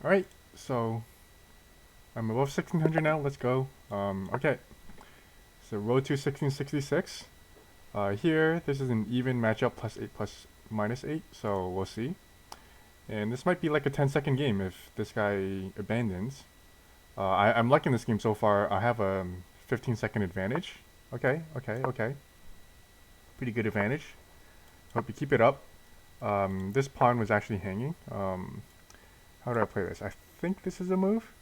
Alright, so I'm above 1600 now. Let's go. Okay. So road to 1666. Here, this is an even matchup, plus 8 plus minus 8, so we'll see. And this might be like a 10-second game if this guy abandons. I'm liking this game so far. I have a 15-second advantage. Okay, okay, okay. Pretty good advantage. Hope you keep it up. This pawn was actually hanging. How do I play this? I think this is a move.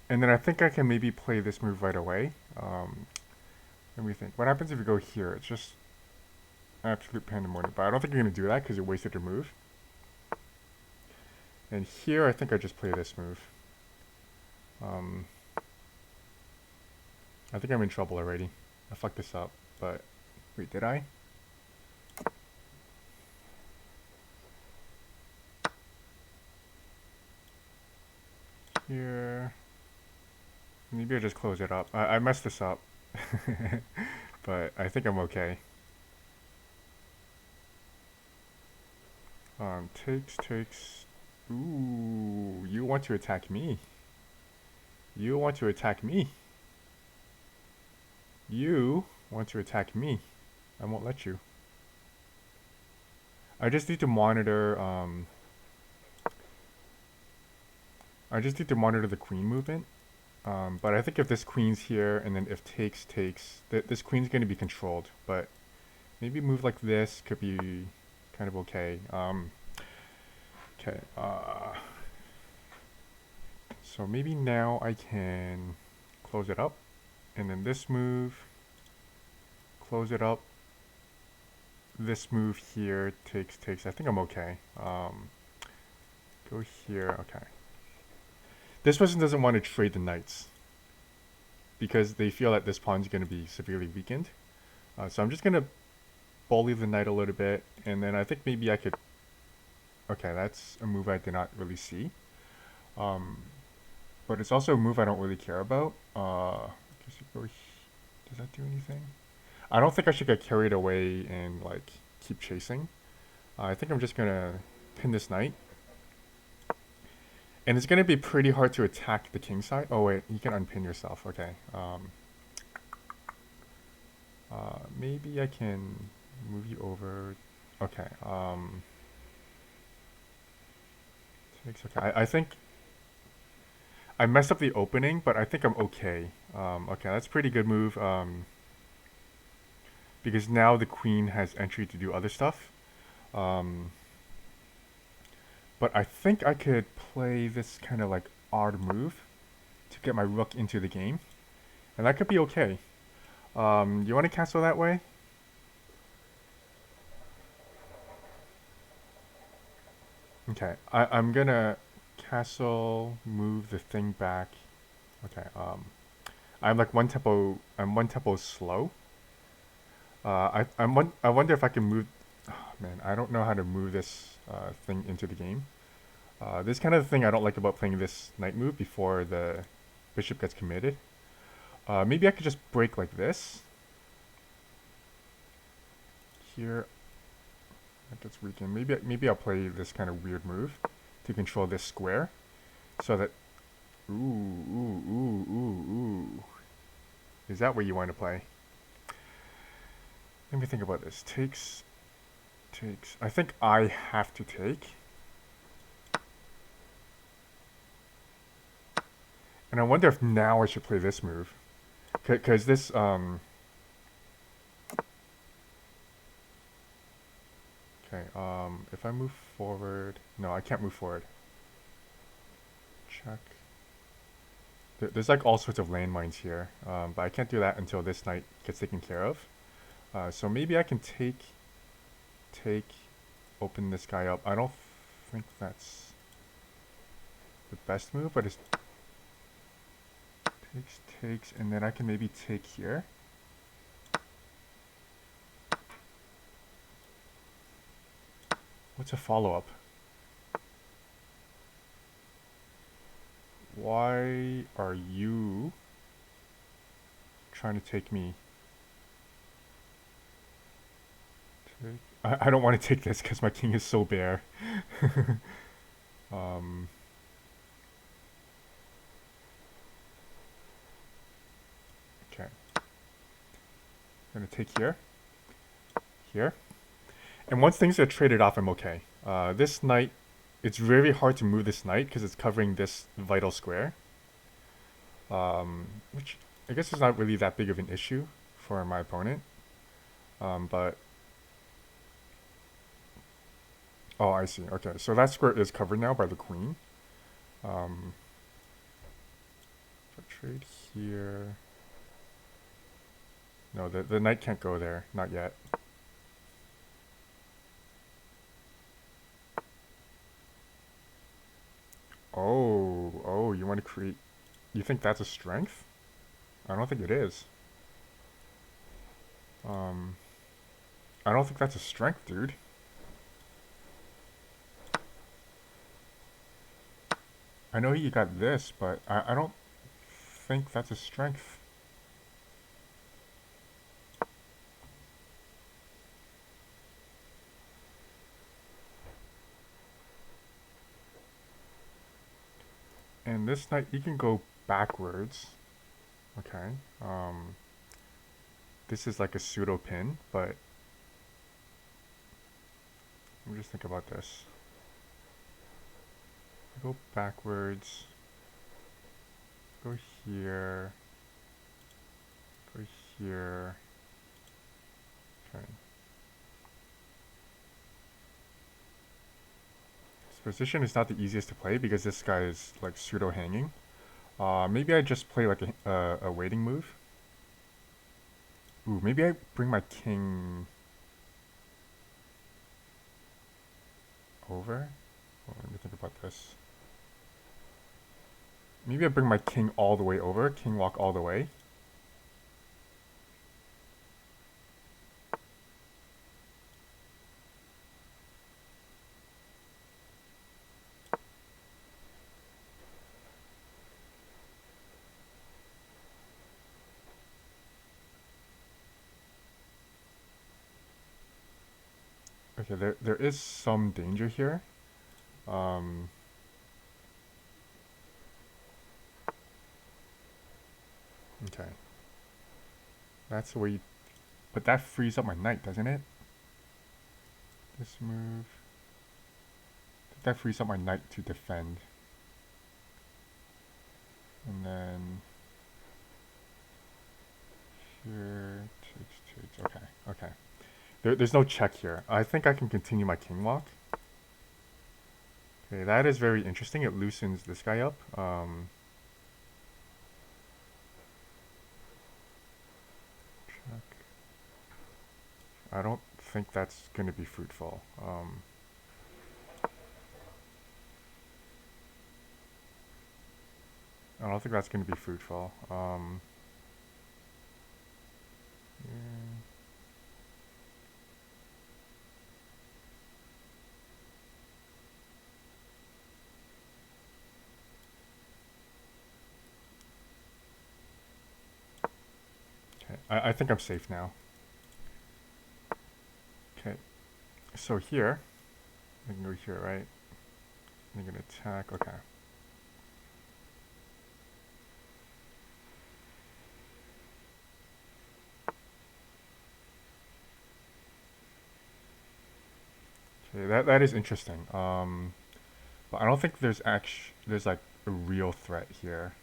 And then I think I can maybe play this move right away. Let me think. What happens if you go here? It's just absolute pandemonium. But I don't think you're going to do that because you wasted your move. And here I think I just play this move. Um, I think I'm in trouble already. I fucked this up. But wait, did I? Here. Maybe I just close it up. I messed this up. But I think I'm okay. Takes. Ooh, you want to attack me. You want to attack me. You want to attack me. I won't let you. I just need to monitor, I just need to monitor the queen movement. But I think if this queen's here, and then if takes, this queen's going to be controlled. But maybe move like this could be kind of okay. Okay, so maybe now I can close it up. And then this move, close it up. This move here takes. I think I'm okay. Go here, okay. This person doesn't want to trade the knights because they feel that this pawn's going to be severely weakened. So I'm just going to bully the knight a little bit, and then I think maybe I could... Okay, that's a move I did not really see. But it's also a move I don't really care about. Does that do anything? I don't think I should get carried away and like keep chasing. I think I'm just going to pin this knight. And it's going to be pretty hard to attack the king side. Oh, wait. You can unpin yourself. Okay. Maybe I can move you over. Okay. Takes. Okay. I think I messed up the opening, but I think I'm okay. Okay. That's a pretty good move. Because now the queen has entry to do other stuff. But I think I could play this kind of like odd move to get my rook into the game. And that could be okay. You want to castle that way? Okay, I'm gonna castle, move the thing back. Okay, I'm like I'm one tempo slow. I wonder if I can move, oh, man, I don't know how to move this thing into the game. This kind of thing I don't like about playing this knight move before the bishop gets committed. Maybe I could just break like this. Here, that gets weakened. Maybe I'll play this kind of weird move to control this square, so that. Ooh. Is that what you want to play? Let me think about this. Takes. I think I have to take. And I wonder if now I should play this move. Because this, Okay, if I move forward... No, I can't move forward. Check. There's like all sorts of landmines here. But I can't do that until this knight gets taken care of. So maybe I can take... Open this guy up. I don't think that's the best move, but it's... Takes, and then I can maybe take here. What's a follow-up? Why are you trying to take me? I don't want to take this because my king is so bare. I'm gonna take here, here. And once things get traded off, I'm okay. This knight, it's very hard to move this knight because it's covering this vital square. Which I guess is not really that big of an issue for my opponent. But oh, I see. Okay, so that square is covered now by the queen. So trade here. No, the knight can't go there. Not yet. Oh, you want to create... You think that's a strength? I don't think it is. I don't think that's a strength, dude. I know you got this, but I don't think that's a strength. And this knight, you can go backwards. Okay. This is like a pseudo pin, but let me just think about this. Go backwards. Go here. Go here. Okay. This position is not the easiest to play because this guy is like pseudo hanging. Maybe I just play like a waiting move. Ooh, maybe I bring my king over. Oh, let me think about this. Maybe I bring my king all the way over. King walk all the way. Okay, there is some danger here. Okay. That's the way you... But that frees up my knight, doesn't it? This move... That frees up my knight to defend. And then... Here... Takes. Okay, okay. There's no check here. I think I can continue my king walk. Okay, that is very interesting. It loosens this guy up. Check. I don't think that's going to be fruitful. I don't think that's going to be fruitful. Yeah. Okay, I think I'm safe now. Okay, so here, I can go here, right? I'm gonna attack, okay. Okay, that is interesting. But I don't think there's like a real threat here.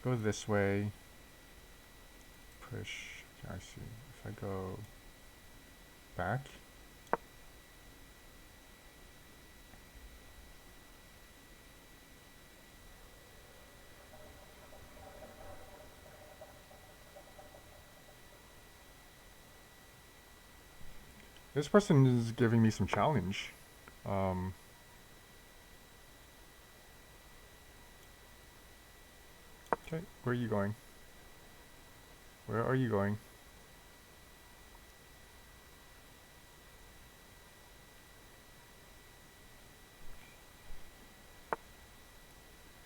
Go this way. Push. Okay, I see. If I go back. This person is giving me some challenge. Okay, where are you going? Where are you going?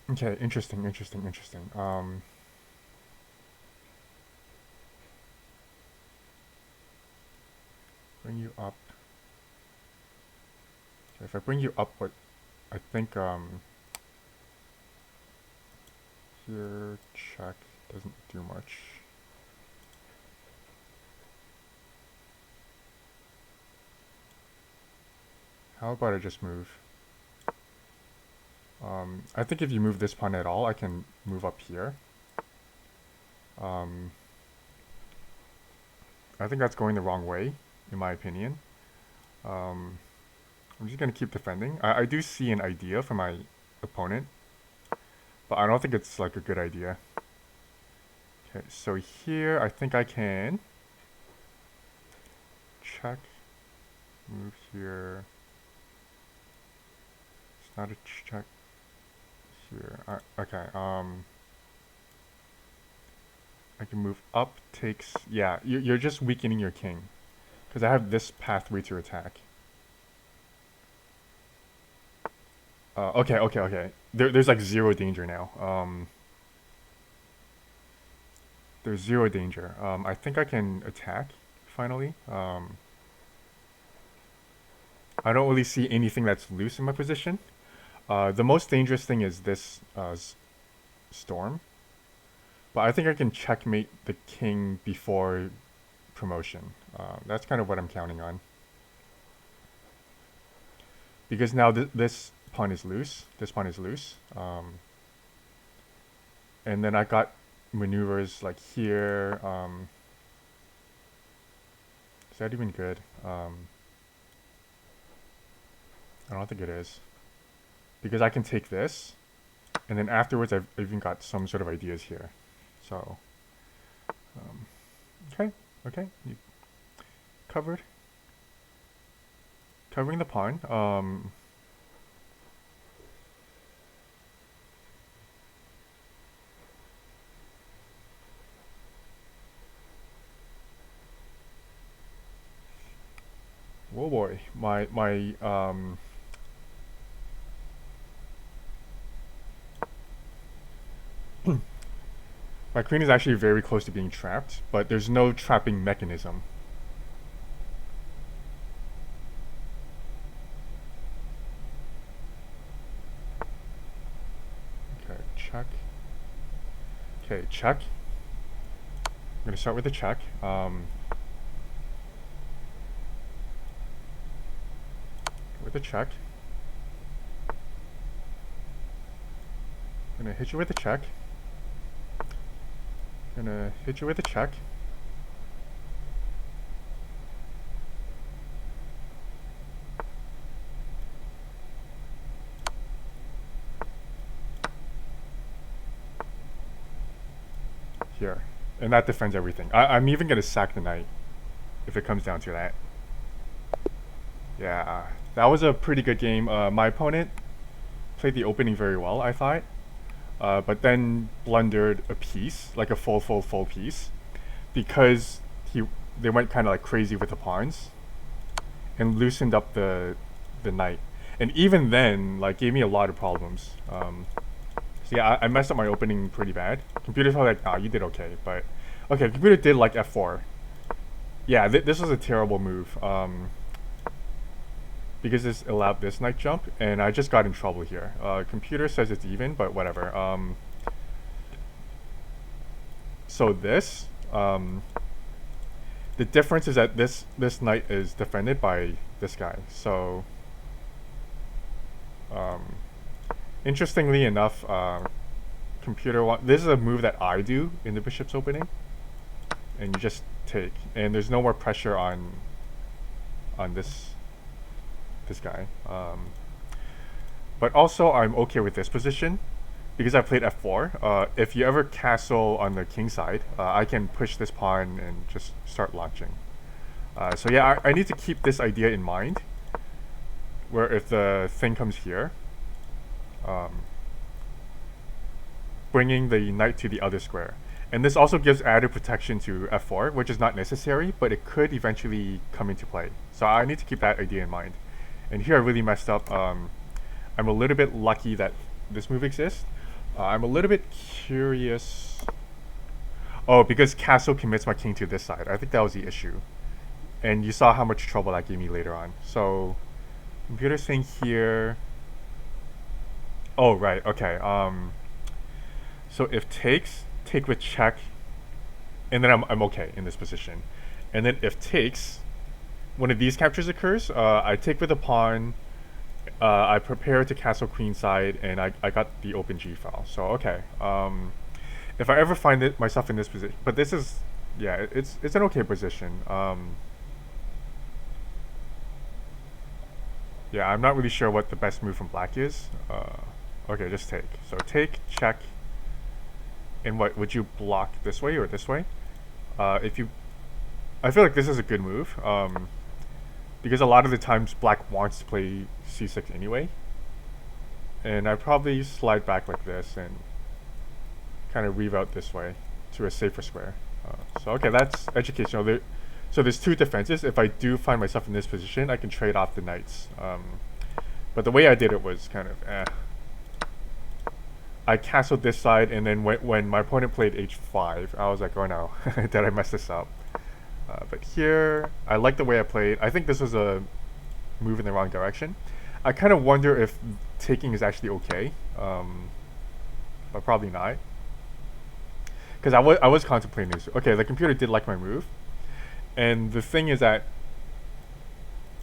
Okay, interesting. Bring you up. Okay, if I bring you up, what I think here check doesn't do much. How about I just move? I think if you move this pawn at all, I can move up here. I think that's going the wrong way, in my opinion. I'm just gonna keep defending. I do see an idea for my opponent, but I don't think it's like a good idea. Okay, so here I think I can check, move here. It's not a check here. Okay, I can move up, takes, yeah, you're just weakening your king. Because I have this pathway to attack. Okay. There's like zero danger now. There's zero danger. I think I can attack, finally. I don't really see anything that's loose in my position. The most dangerous thing is this storm. But I think I can checkmate the king before promotion. That's kind of what I'm counting on. Because now this pawn is loose. This pawn is loose. And then I got maneuvers like here. Is that even good? I don't think it is. Because I can take this. And then afterwards I've even got some sort of ideas here. So, okay, you covered. Covering the pawn. Whoa boy, my my queen is actually very close to being trapped, but there's no trapping mechanism. Okay, check. Okay, check. I'm gonna start with a check. With a check. I'm gonna hit you with a check. Gonna hit you with a check. Here. And that defends everything. I'm even gonna sack the knight if it comes down to that. Yeah, that was a pretty good game. My opponent played the opening very well, I thought. But then blundered a piece, like a full piece, because they went kind of like crazy with the pawns, and loosened up the knight, and even then like gave me a lot of problems. So yeah, I messed up my opening pretty bad. Computer's probably like, "Ah, you did okay," but okay, computer did like f4. Yeah, this was a terrible move. Because this allowed this knight jump, and I just got in trouble here. Computer says it's even, but whatever. So this, the difference is that this knight is defended by this guy. So, interestingly enough, computer this is a move that I do in the bishop's opening, and you just take, and there's no more pressure on this guy. But also I'm okay with this position because I played f4. If you ever castle on the king side, I can push this pawn and just start launching. So yeah, I need to keep this idea in mind, where if the thing comes here, bringing the knight to the other square. And this also gives added protection to f4, which is not necessary, but it could eventually come into play. So I need to keep that idea in mind. And here I really messed up. I'm a little bit lucky that this move exists. I'm a little bit curious. Oh, because castle commits my king to this side. I think that was the issue. And you saw how much trouble that gave me later on. So, computer saying here. Oh, right, okay. So if takes, take with check, and then I'm okay in this position. And then if takes, one of these captures occurs, I take with a pawn, I prepared to castle queenside, and I got the open G file. So okay, if I ever find myself in this position, but this is, yeah, it's an okay position. Yeah, I'm not really sure what the best move from black is. Okay, just take. So take, check, and what would you block this way or this way? If you, I feel like this is a good move. Because a lot of the times black wants to play c6 anyway, and I probably slide back like this and kind of reroute this way to a safer square. So okay, that's educational. So there's two defenses. If I do find myself in this position, I can trade off the knights. But the way I did it was kind of I castled this side, and then when my opponent played h5, I was like, oh no, did I mess this up? But here, I like the way I played. I think this was a move in the wrong direction. I kind of wonder if taking is actually okay, but probably not. Because I was contemplating this. Okay, the computer did like my move, and the thing is that,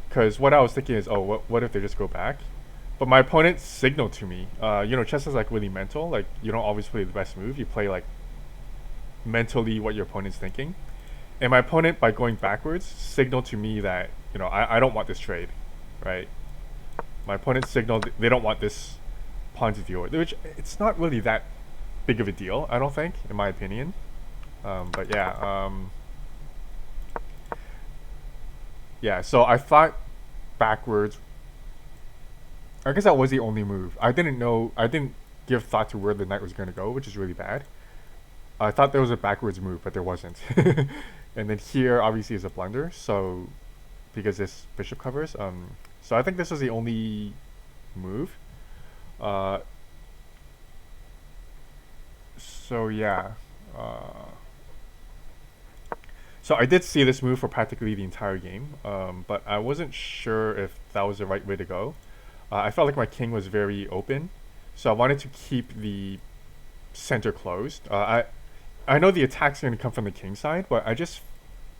because what I was thinking is, oh, what if they just go back? But my opponent signaled to me. You know, chess is like really mental. Like you don't always play the best move. You play like mentally what your opponent's thinking. And my opponent, by going backwards, signaled to me that, you know, I don't want this trade, right? My opponent signaled they don't want this pawn to deal with, which it's not really that big of a deal, I don't think, in my opinion. But yeah, yeah. So I thought backwards. I guess that was the only move. I didn't know. I didn't give thought to where the knight was going to go, which is really bad. I thought there was a backwards move, but there wasn't. And then here obviously is a blunder, so because this bishop covers. So I think this was the only move. So yeah. So I did see this move for practically the entire game, but I wasn't sure if that was the right way to go. I felt like my king was very open, so I wanted to keep the center closed. I know the attack's going to come from the king side, but I just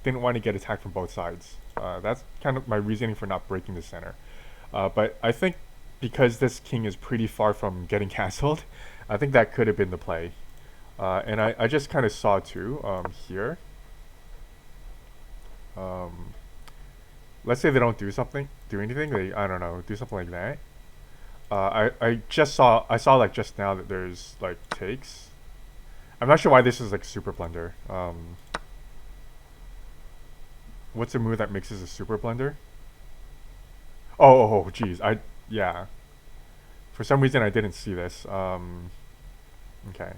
didn't want to get attacked from both sides. That's kind of my reasoning for not breaking the center. But I think because this king is pretty far from getting castled, I think that could have been the play. And I just kind of saw too here. Let's say they don't do anything. They, I don't know, do something like that. I saw like just now that there's like takes. I'm not sure why this is like super blunder. What's a move that mixes a super blunder? Oh, geez. Yeah. For some reason, I didn't see this. Okay.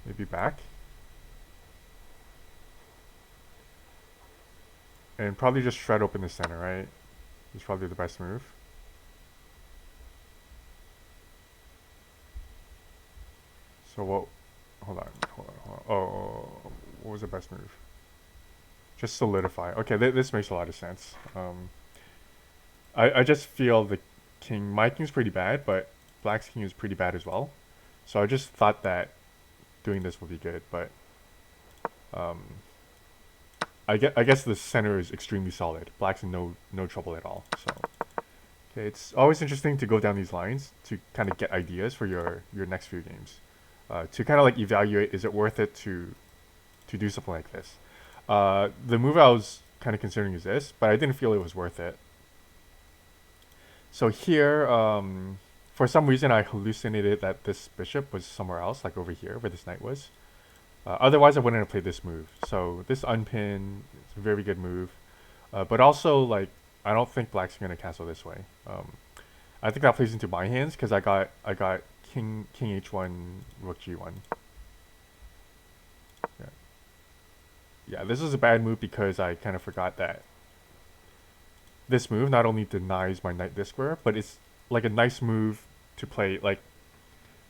Maybe back. And probably just shred open the center, right? It's probably the best move. So what? Hold on. Oh, what was the best move? Just solidify. Okay, this makes a lot of sense. I just feel my king's pretty bad, but black's king is pretty bad as well. So I just thought that doing this would be good, but I guess the center is extremely solid. Black's in no trouble at all. So okay, it's always interesting to go down these lines to kind of get ideas for your next few games. To kind of like evaluate, is it worth it to do something like this? The move I was kind of considering is this, but I didn't feel it was worth it. So here, for some reason, I hallucinated that this bishop was somewhere else, like over here, where this knight was. Otherwise, I wouldn't have played this move. So this unpin is a very good move. But also, like, I don't think black's going to castle this way. I think that plays into my hands, because I got king h1, rook g1. Yeah. Yeah, this is a bad move because I kind of forgot that this move not only denies my knight this square, but it's like a nice move to play. Like,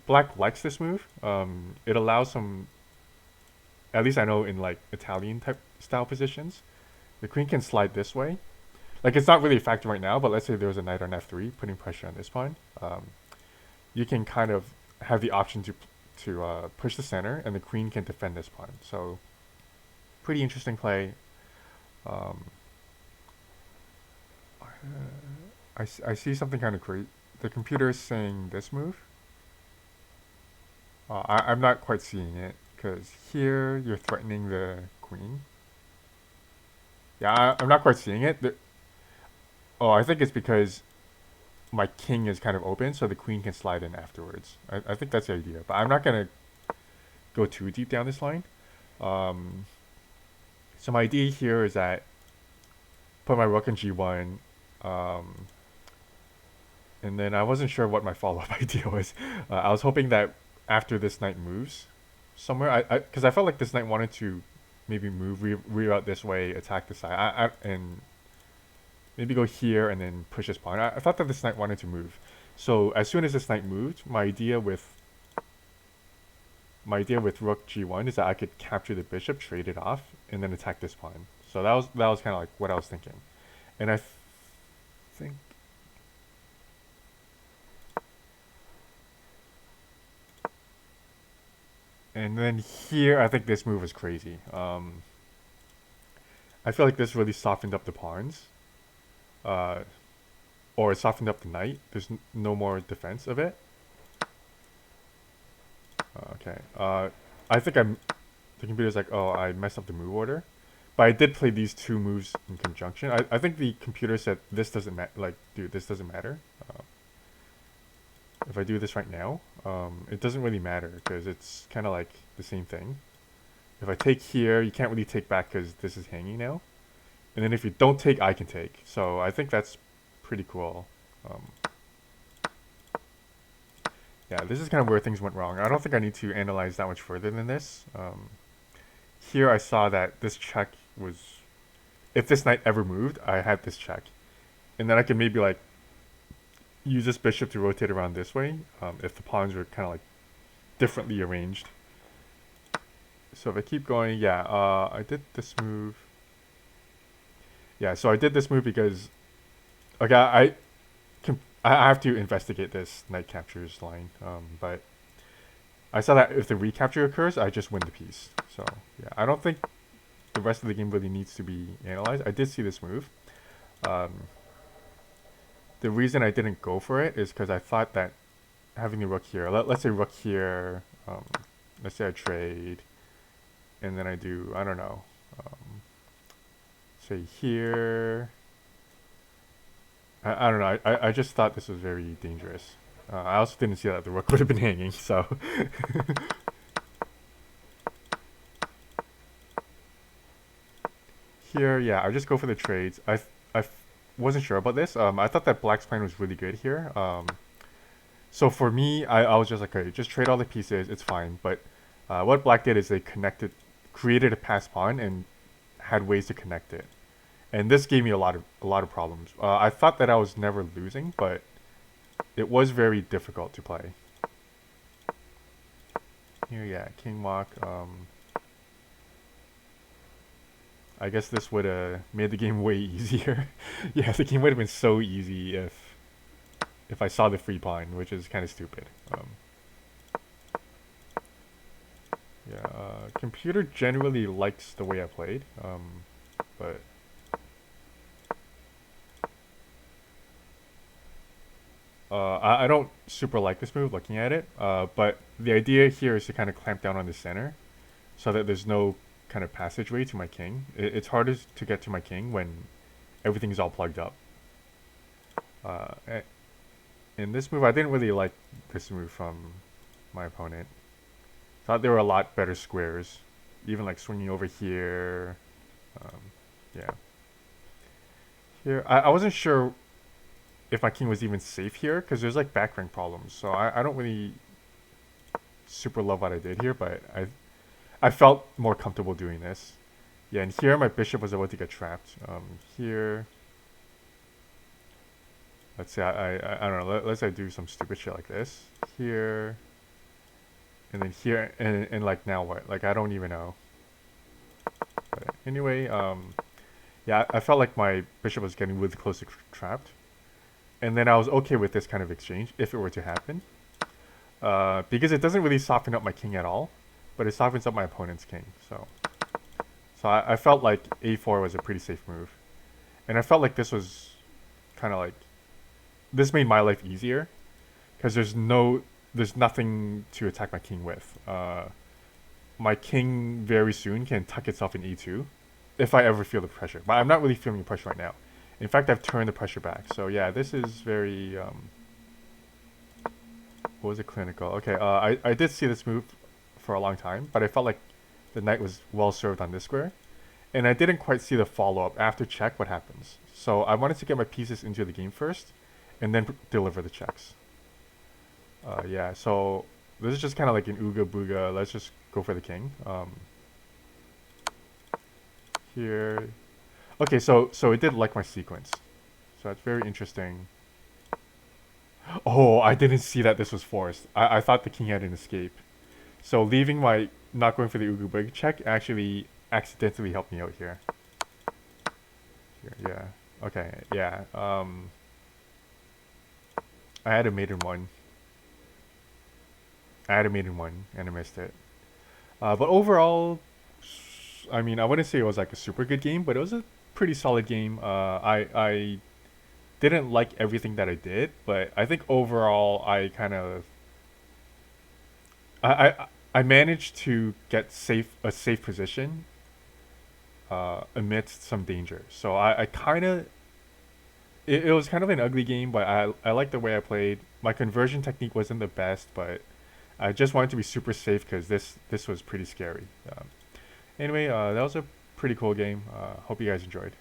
black likes this move. It allows some, at least I know in like Italian type style positions, the queen can slide this way. Like, it's not really a factor right now, but let's say there was a knight on f3 putting pressure on this pawn. You can kind of have the option to push the center, and the queen can defend this pawn. So pretty interesting play. I see something kind of crazy. The computer is saying this move. I'm not quite seeing it because here you're threatening the queen. Yeah, I'm not quite seeing it. Oh, I think it's because my king is kind of open, so the queen can slide in afterwards. I think that's the idea, but I'm not gonna go too deep down this line. Um, so my idea here is that put my rook in g1, um, and then I wasn't sure what my follow-up idea was. I was hoping that after this knight moves somewhere, because I felt like this knight wanted to maybe move reroute this way, attack the side, and maybe go here and then push this pawn. I thought that this knight wanted to move. So as soon as this knight moved, my idea with rook g1 is that I could capture the bishop, trade it off, and then attack this pawn. So that was kind of like what I was thinking, and I think. And then here, I think this move was crazy. I feel like this really softened up the pawns, uh, or it softened up the knight. There's no more defense of it. Okay. I think the computer's like, oh, I messed up the move order. But I did play these two moves in conjunction. I think the computer said this doesn't matter. Like, dude, this doesn't matter. If I do this right now, it doesn't really matter because it's kind of like the same thing. If I take here, you can't really take back because this is hanging now. And then if you don't take, I can take. So I think that's pretty cool. Um, yeah, this is kind of where things went wrong. I don't think I need to analyze that much further than this. Here I saw that this check was, if this knight ever moved, I had this check. And then I could maybe like use this bishop to rotate around this way if the pawns were kind of like differently arranged. So if I keep going, yeah, I did this move. Yeah, so I did this move because, okay, I have to investigate this knight captures line, but I saw that if the recapture occurs, I just win the piece. So yeah, I don't think the rest of the game really needs to be analyzed. I did see this move. The reason I didn't go for it is because I thought that having the rook here, let's say rook here, let's say I trade, and then I do, I don't know, say here. I don't know. I just thought this was very dangerous. I also didn't see that the rook would have been hanging, so. Here, yeah, I just go for the trades. Wasn't sure about this. I thought that black's plan was really good here. So for me, I was just like, okay, just trade all the pieces. It's fine. But what black did is they created a pass pawn and had ways to connect it. And this gave me a lot of problems. I thought that I was never losing, but it was very difficult to play. Here, yeah, king walk. I guess this would have made the game way easier. Yeah, the game would have been so easy if I saw the free pawn, which is kind of stupid. Yeah, computer generally likes the way I played, but. I don't super like this move looking at it, but the idea here is to kind of clamp down on the center so that there's no kind of passageway to my king. It's hardest to get to my king when everything's all plugged up. In this move, I didn't really like this move from my opponent. Thought there were a lot better squares, even like swinging over here. Yeah. Here, I wasn't sure if my king was even safe here because there's like back rank problems. So I don't really super love what I did here, but I felt more comfortable doing this. Yeah, and here my bishop was about to get trapped. Here, let's say I don't know. Let's say I do some stupid shit like this here, and then here, and like now what? Like I don't even know. But anyway, yeah, I felt like my bishop was getting really close to trapped. And then I was okay with this kind of exchange if it were to happen. Because it doesn't really soften up my king at all, but it softens up my opponent's king. So I felt like a4 was a pretty safe move. And I felt like this was kind of like this made my life easier because there's nothing to attack my king with. My king very soon can tuck itself in e2 if I ever feel the pressure. But I'm not really feeling the pressure right now. In fact, I've turned the pressure back. So yeah, this is very what was it, clinical? Okay, I did see this move for a long time, but I felt like the knight was well served on this square, and I didn't quite see the follow up after check. What happens? So I wanted to get my pieces into the game first, and then deliver the checks. Yeah, so this is just kind of like an ooga booga. Let's just go for the king. Here, okay. So it did like my sequence, so that's very interesting. Oh, I didn't see that this was forced. I thought the king had an escape. So leaving my not going for the Ugu Big check actually accidentally helped me out here. Yeah. Okay. Yeah. I had a maiden one. I had a maiden one and I missed it. But overall, I mean, I wouldn't say it was like a super good game, but it was a pretty solid game. I didn't like everything that I did, but I think overall I kind of I managed to get a safe position amidst some danger. So I kind of it was kind of an ugly game, but I liked the way I played. My conversion technique wasn't the best, but I just wanted to be super safe because this was pretty scary. Anyway, that was a pretty cool game. Hope you guys enjoyed.